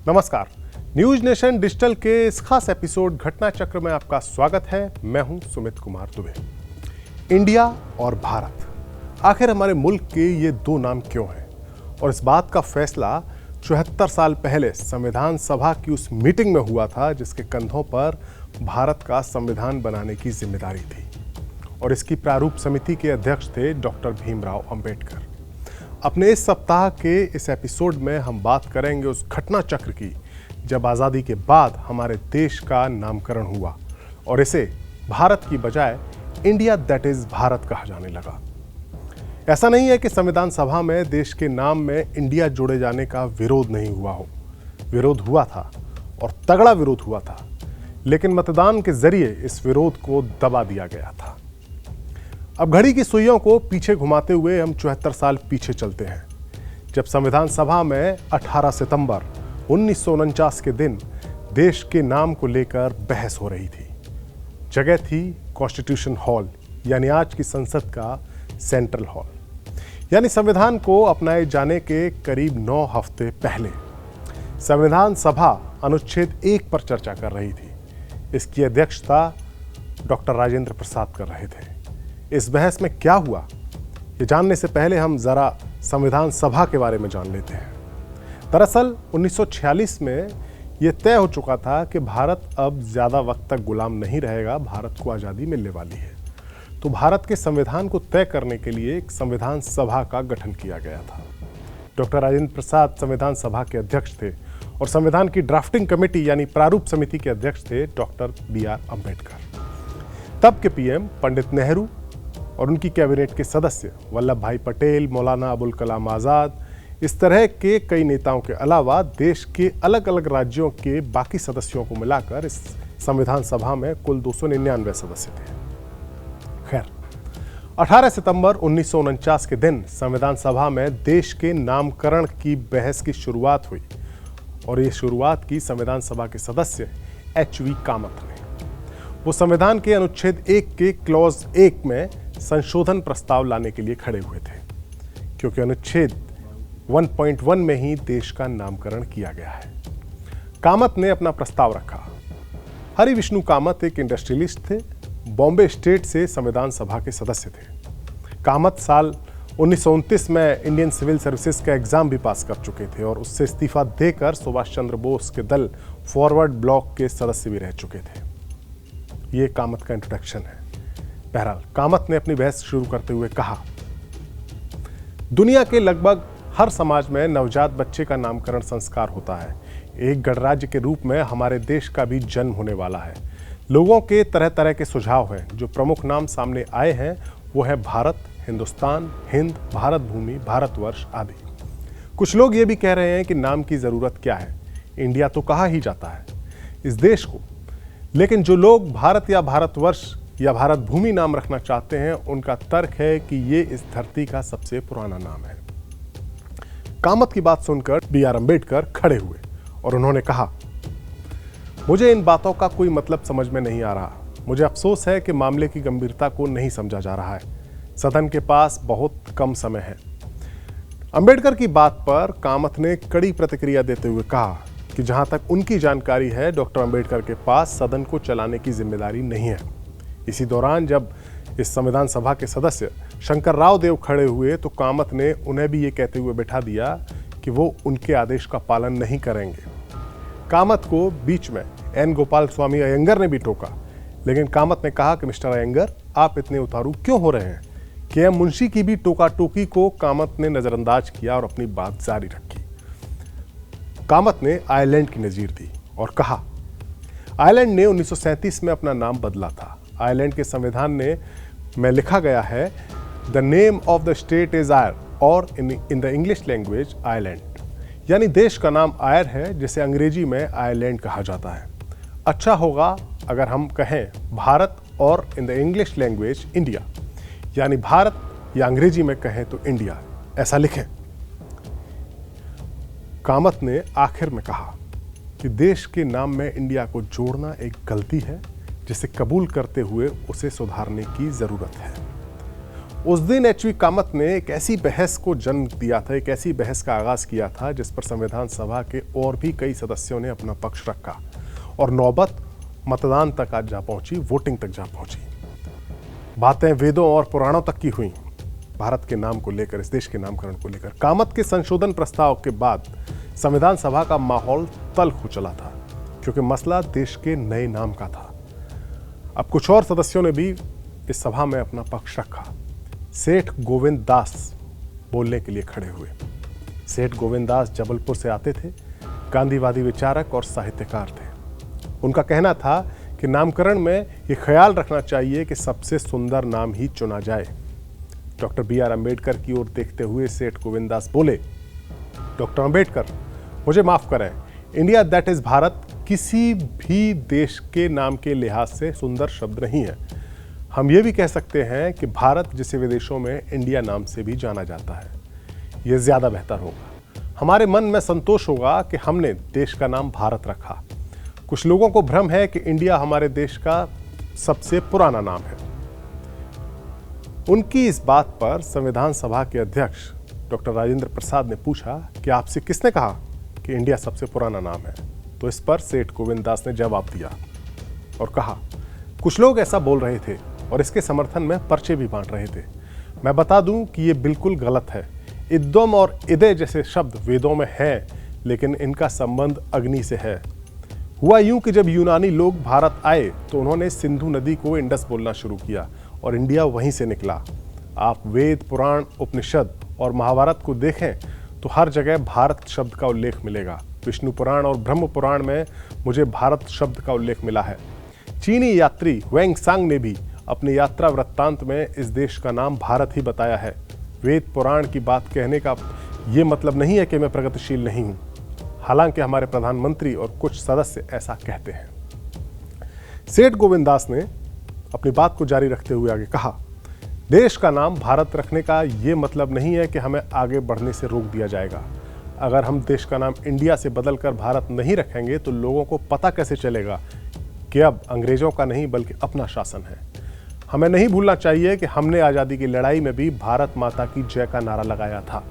नमस्कार। News nation digital के इस खास एपिसोड घटना चक्र में आपका स्वागत है। मैं हूं सुमित कुमार दुबे। इंडिया और भारत, आखिर हमारे मुल्क के ये दो नाम क्यों हैं? और इस बात का फैसला 74 साल पहले संविधान सभा की उस मीटिंग में हुआ था जिसके कंधों पर भारत का संविधान बनाने की जिम्मेदारी थी। और इसकी प्रारूप समिति के अध्यक्ष थे डॉक्टर भीमराव अंबेडकर। अपने इस सप्ताह के इस एपिसोड में हम बात करेंगे उस घटना चक्र की जब आज़ादी के बाद हमारे देश का नामकरण हुआ और इसे भारत की बजाय इंडिया दैट इज भारत कहा जाने लगा। ऐसा नहीं है कि संविधान सभा में देश के नाम में इंडिया जोड़े जाने का विरोध नहीं हुआ हो। विरोध हुआ था और तगड़ा विरोध हुआ था, लेकिन मतदान के जरिए इस विरोध को दबा दिया गया था। अब घड़ी की सुइयों को पीछे घुमाते हुए हम 74 साल पीछे चलते हैं, जब संविधान सभा में 18 सितंबर 1949 के दिन देश के नाम को लेकर बहस हो रही थी। जगह थी कॉन्स्टिट्यूशन हॉल, यानी आज की संसद का सेंट्रल हॉल। यानी संविधान को अपनाए जाने के करीब 9 हफ्ते पहले संविधान सभा अनुच्छेद 1 पर चर्चा कर रही थी। इसकी अध्यक्षता डॉक्टर राजेंद्र प्रसाद कर रहे थे। इस बहस में क्या हुआ, ये जानने से पहले हम जरा संविधान सभा के बारे में जान लेते हैं। दरअसल 1946 में यह तय हो चुका था कि भारत अब ज़्यादा वक्त तक गुलाम नहीं रहेगा, भारत को आज़ादी मिलने वाली है। तो भारत के संविधान को तय करने के लिए एक संविधान सभा का गठन किया गया था। डॉक्टर राजेंद्र प्रसाद संविधान सभा के अध्यक्ष थे और संविधान की ड्राफ्टिंग कमेटी यानी प्रारूप समिति के अध्यक्ष थे डॉक्टर BR अम्बेडकर। तब के पीएम पंडित नेहरू और उनकी कैबिनेट के सदस्य वल्लभ भाई पटेल, मौलाना अबुल कलाम आज़ाद, इस तरह के कई नेताओं के अलावा देश के अलग अलग राज्यों के बाकी सदस्यों को मिलाकर इस संविधान सभा में कुल 299 सदस्य थे। खैर, 18 सितंबर 1949 के दिन संविधान सभा में देश के नामकरण की बहस की शुरुआत हुई और ये शुरुआत की संविधान सभा के सदस्य HV कामत ने। वो संविधान के अनुच्छेद 1 के क्लॉज 1 में संशोधन प्रस्ताव लाने के लिए खड़े हुए थे, क्योंकि अनुच्छेद 1.1 में ही देश का नामकरण किया गया है। कामत ने अपना प्रस्ताव रखा। हरि विष्णु कामत एक इंडस्ट्रियलिस्ट थे, बॉम्बे स्टेट से संविधान सभा के सदस्य थे। कामत साल 1929 में इंडियन सिविल सर्विसेज का एग्जाम भी पास कर चुके थे और उससे इस्तीफा देकर सुभाष चंद्र बोस के दल फॉरवर्ड ब्लॉक के सदस्य भी रह चुके थे। ये कामत का इंट्रोडक्शन है। बहरहाल, कामत ने अपनी बहस शुरू करते हुए कहा, दुनिया के लगभग हर समाज में नवजात बच्चे का नामकरण संस्कार होता है। एक गणराज्य के रूप में हमारे देश का भी जन्म होने वाला है। लोगों के तरह तरह के सुझाव हैं। जो प्रमुख नाम सामने आए हैं वो है भारत, हिंदुस्तान, हिंद, भारत भूमि, भारतवर्ष आदि। कुछ लोग ये भी कह रहे हैं कि नाम की जरूरत क्या है, इंडिया तो कहा ही जाता है इस देश को। लेकिन जो लोग भारत या भारतवर्ष या भारत भूमि नाम रखना चाहते हैं, उनका तर्क है कि ये इस धरती का सबसे पुराना नाम है। कामत की बात सुनकर BR अम्बेडकर खड़े हुए और उन्होंने कहा, मुझे इन बातों का कोई मतलब समझ में नहीं आ रहा। मुझे अफसोस है कि मामले की गंभीरता को नहीं समझा जा रहा है। सदन के पास बहुत कम समय है। अम्बेडकर की बात पर कामत ने कड़ी प्रतिक्रिया देते हुए कहा कि जहां तक उनकी जानकारी है, डॉक्टर अम्बेडकर के पास सदन को चलाने की जिम्मेदारी नहीं है। इसी दौरान जब इस संविधान सभा के सदस्य शंकर राव देव खड़े हुए तो कामत ने उन्हें भी ये कहते हुए बैठा दिया कि वो उनके आदेश का पालन नहीं करेंगे। कामत को बीच में N गोपाल स्वामी अयंगर ने भी टोका, लेकिन कामत ने कहा कि मिस्टर अयंगर, आप इतने उतारू क्यों हो रहे हैं? KM मुंशी की भी टोका टोकी को कामत ने नजरअंदाज किया और अपनी बात जारी रखी। कामत ने आयरलैंड की नजीर दी और कहा, आयरलैंड ने 1937 में अपना नाम बदला था। आयरलैंड के संविधान में लिखा गया है, the name of the state is Eire और in the English language Ireland, यानी देश का नाम आयर है जिसे अंग्रेजी में आयरलैंड कहा जाता है। अच्छा होगा अगर हम कहें भारत और in the English language India, यानी भारत या अंग्रेजी में कहें तो इंडिया, ऐसा लिखें। कामत ने आखिर में कहा कि देश के नाम में इंडिया को जोड़ना एक गलती है जिसे कबूल करते हुए उसे सुधारने की जरूरत है। उस दिन एच.वी. कामत ने एक ऐसी बहस को जन्म दिया था, एक ऐसी बहस का आगाज किया था जिस पर संविधान सभा के और भी कई सदस्यों ने अपना पक्ष रखा और नौबत मतदान तक आज जा पहुंची, वोटिंग तक जा पहुंची। बातें वेदों और पुराणों तक की हुई भारत के नाम को लेकर, इस देश के नामकरण को लेकर। कामत के संशोधन प्रस्ताव के बाद संविधान सभा का माहौल तल्ख हो चला था, क्योंकि मसला देश के नए नाम का था। अब कुछ और सदस्यों ने भी इस सभा में अपना पक्ष रखा। सेठ गोविंद दास बोलने के लिए खड़े हुए। सेठ गोविंद दास जबलपुर से आते थे, गांधीवादी विचारक और साहित्यकार थे। उनका कहना था कि नामकरण में ये ख्याल रखना चाहिए कि सबसे सुंदर नाम ही चुना जाए। Doctor B R. अम्बेडकर की ओर देखते हुए सेठ गोविंद दास बोले, डॉक्टर अम्बेडकर, मुझे माफ करें, इंडिया दैट इज भारत किसी भी देश के नाम के लिहाज से सुंदर शब्द नहीं है। हम ये भी कह सकते हैं कि भारत, जिसे विदेशों में इंडिया नाम से भी जाना जाता है, ये ज्यादा बेहतर होगा। हमारे मन में संतोष होगा कि हमने देश का नाम भारत रखा। कुछ लोगों को भ्रम है कि इंडिया हमारे देश का सबसे पुराना नाम है। उनकी इस बात पर संविधान सभा के अध्यक्ष डॉक्टर राजेंद्र प्रसाद ने पूछा कि आपसे किसने कहा कि इंडिया सबसे पुराना नाम है? तो इस पर सेठ गोविंद दास ने जवाब दिया और कहा, कुछ लोग ऐसा बोल रहे थे और इसके समर्थन में पर्चे भी बांट रहे थे। मैं बता दूं कि ये बिल्कुल गलत है। इद्दम और इदय जैसे शब्द वेदों में हैं, लेकिन इनका संबंध अग्नि से है। हुआ यूं कि जब यूनानी लोग भारत आए तो उन्होंने सिंधु नदी को इंडस बोलना शुरू किया और इंडिया वहीं से निकला। आप वेद, पुराण, उपनिषद और महाभारत को देखें तो हर जगह भारत शब्द का उल्लेख मिलेगा। विष्णु पुराण और ब्रह्म पुराण में मुझे भारत शब्द का उल्लेख मिला है। चीनी यात्री वेंग सांग ने भी अपनी यात्रा वृत्तांत में इस देश का नाम भारत ही बताया है। वेद पुराण की बात कहने का ये मतलब नहीं है कि मैं प्रगतिशील नहीं हूं, हालांकि हमारे प्रधानमंत्री और कुछ सदस्य ऐसा कहते हैं। सेठ गोविंद दास ने अपनी बात को जारी रखते हुए आगे कहा, देश का नाम भारत रखने का ये मतलब नहीं है कि हमें आगे बढ़ने से रोक दिया जाएगा। अगर हम देश का नाम इंडिया से बदलकर भारत नहीं रखेंगे तो लोगों को पता कैसे चलेगा कि अब अंग्रेजों का नहीं बल्कि अपना शासन है। हमें नहीं भूलना चाहिए कि हमने आजादी की लड़ाई में भी भारत माता की जय का नारा लगाया था।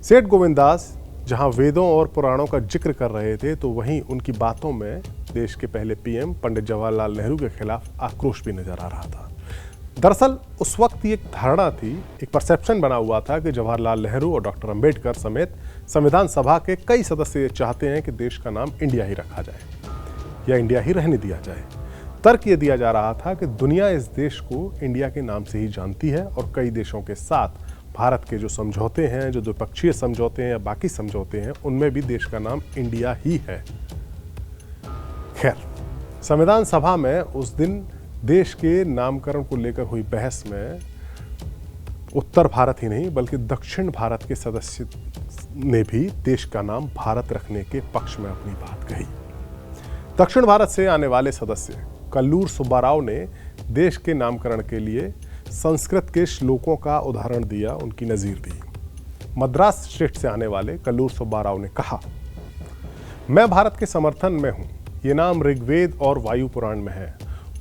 सेठ गोविंद दास जहां वेदों और पुराणों का जिक्र कर रहे थे, तो वहीं उनकी बातों में देश के पहले पीएम पंडित जवाहरलाल नेहरू के खिलाफ आक्रोश भी नजर आ रहा था। दरअसल उस वक्त ये एक धारणा थी, एक परसेप्शन बना हुआ था कि जवाहरलाल नेहरू और डॉक्टर अम्बेडकर समेत संविधान सभा के कई सदस्य ये चाहते हैं कि देश का नाम इंडिया ही रखा जाए या इंडिया ही रहने दिया जाए। तर्क ये दिया जा रहा था कि दुनिया इस देश को इंडिया के नाम से ही जानती है और कई देशों के साथ भारत के जो समझौते हैं, जो द्विपक्षीय समझौते हैं या बाकी समझौते हैं, उनमें भी देश का नाम इंडिया ही है। खैर, संविधान सभा में उस दिन देश के नामकरण को लेकर हुई बहस में उत्तर भारत ही नहीं बल्कि दक्षिण भारत के सदस्य ने भी देश का नाम भारत रखने के पक्ष में अपनी बात कही। दक्षिण भारत से आने वाले सदस्य कल्लूर सुब्बाराव ने देश के नामकरण के लिए संस्कृत के श्लोकों का उदाहरण दिया, उनकी नजीर दी। मद्रास स्टेट से आने वाले कल्लूर सुब्बाराव ने कहा, मैं भारत के समर्थन में हूं। ये नाम ऋग्वेद और वायु पुराण में है।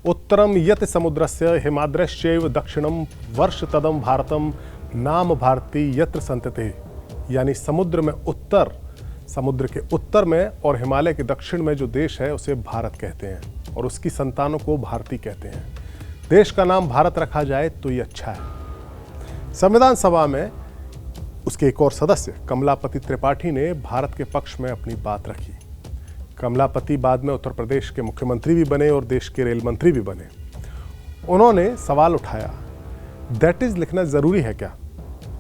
उत्तरम यत समुद्रस्य हिमाद्रश्चैव दक्षिणम वर्ष तदम भारतम नाम भारती यत्र संतते, यानी समुद्र में उत्तर, समुद्र के उत्तर में और हिमालय के दक्षिण में जो देश है उसे भारत कहते हैं और उसकी संतानों को भारती कहते हैं। देश का नाम भारत रखा जाए तो ये अच्छा है। संविधान सभा में उसके एक और सदस्य कमलापति त्रिपाठी ने भारत के पक्ष में अपनी बात रखी। कमलापति बाद में उत्तर प्रदेश के मुख्यमंत्री भी बने और देश के रेल मंत्री भी बने। उन्होंने सवाल उठाया, दैट इज लिखना जरूरी है क्या?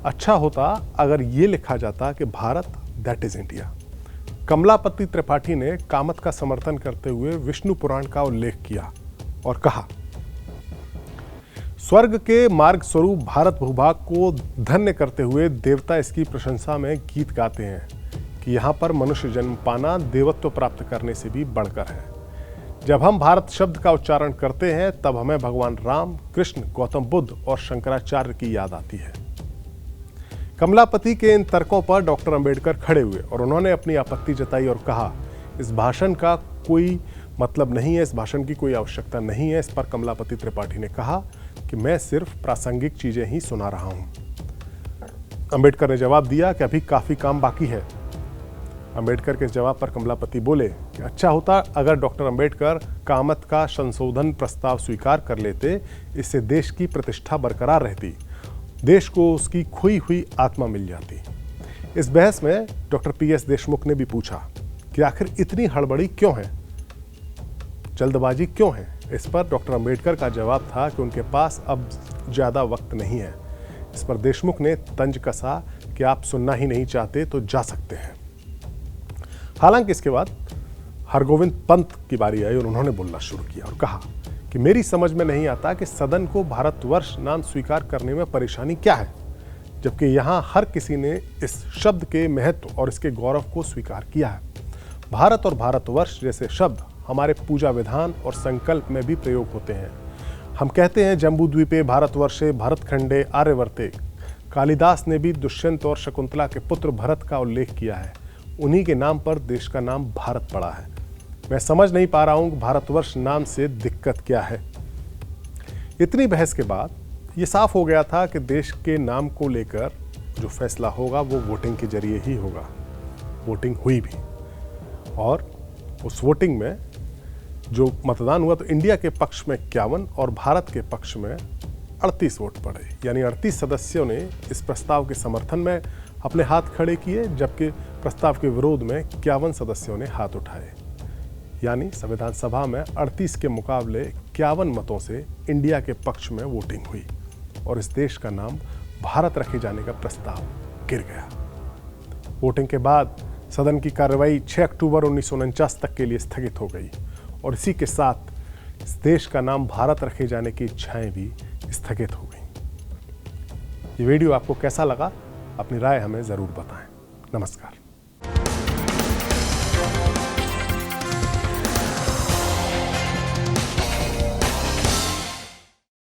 अच्छा होता अगर ये लिखा जाता कि Bharat that is India. Kamlapati Tripathi ने कामत का समर्थन करते हुए विष्णु पुराण का उल्लेख किया और कहा, स्वर्ग के मार्ग स्वरूप भारत भूभाग को धन्य करते हुए देवता इसकी प्रशंसा में गीत गाते हैं कि यहाँ पर मनुष्य जन्म पाना देवत्व प्राप्त करने से भी बढ़कर है। जब हम भारत शब्द का उच्चारण करते हैं तब हमें भगवान राम, कृष्ण, गौतम बुद्ध और शंकराचार्य की याद आती है। कमलापति के इन तर्कों पर डॉक्टर अंबेडकर खड़े हुए और उन्होंने अपनी आपत्ति जताई और कहा, इस भाषण का कोई मतलब नहीं है, इस भाषण की कोई आवश्यकता नहीं है। इस पर कमलापति त्रिपाठी ने कहा कि मैं सिर्फ प्रासंगिक चीजें ही सुना रहा हूं। अंबेडकर ने जवाब दिया कि अभी काफी काम बाकी है। अंबेडकर के जवाब पर कमलापति बोले कि अच्छा होता अगर डॉक्टर अंबेडकर कामत का संशोधन प्रस्ताव स्वीकार कर लेते, इससे देश की प्रतिष्ठा बरकरार रहती, देश को उसकी खोई हुई आत्मा मिल जाती। इस बहस में डॉक्टर PS देशमुख ने भी पूछा कि आखिर इतनी हड़बड़ी क्यों है, जल्दबाजी क्यों है। इस पर डॉक्टर अंबेडकर का जवाब था कि उनके पास अब ज़्यादा वक्त नहीं है। इस पर देशमुख ने तंज कसा कि आप सुनना ही नहीं चाहते तो जा सकते हैं। हालांकि इसके बाद हरगोविंद पंत की बारी आई और उन्होंने बोलना शुरू किया और कहा कि मेरी समझ में नहीं आता कि सदन को भारतवर्ष नाम स्वीकार करने में परेशानी क्या है, जबकि यहाँ हर किसी ने इस शब्द के महत्व और इसके गौरव को स्वीकार किया है। भारत और भारतवर्ष जैसे शब्द हमारे पूजा विधान और संकल्प में भी प्रयोग होते हैं। हम कहते हैं जम्बूद्वीपे भारतवर्षे भरतखंडे आर्यवर्ते। कालिदास ने भी दुष्यंत और शकुंतला के पुत्र भरत का उल्लेख किया है। उन्हीं के नाम पर देश का नाम भारत पड़ा है। मैं समझ नहीं पा रहा हूं कि भारतवर्ष नाम से दिक्कत क्या है। इतनी बहस के बाद ये साफ हो गया था कि देश के नाम को लेकर जो फैसला होगा वो वोटिंग के जरिए ही होगा। वोटिंग हुई भी और उस वोटिंग में जो मतदान हुआ तो इंडिया के पक्ष में 51 और भारत के पक्ष में 38 वोट पड़े, यानी 38 सदस्यों ने इस प्रस्ताव के समर्थन में अपने हाथ खड़े किए, जबकि प्रस्ताव के विरोध में 51 सदस्यों ने हाथ उठाए। यानी संविधान सभा में 38 के मुकाबले 51 मतों से इंडिया के पक्ष में वोटिंग हुई और इस देश का नाम भारत रखे जाने का प्रस्ताव गिर गया। वोटिंग के बाद सदन की कार्रवाई 6 अक्टूबर 1949 तक के लिए स्थगित हो गई और इसी के साथ इस देश का नाम भारत रखे जाने की इच्छाएं भी स्थगित हो गई। ये वीडियो आपको कैसा लगा? अपनी राय हमें ज़रूर बताएं। नमस्कार।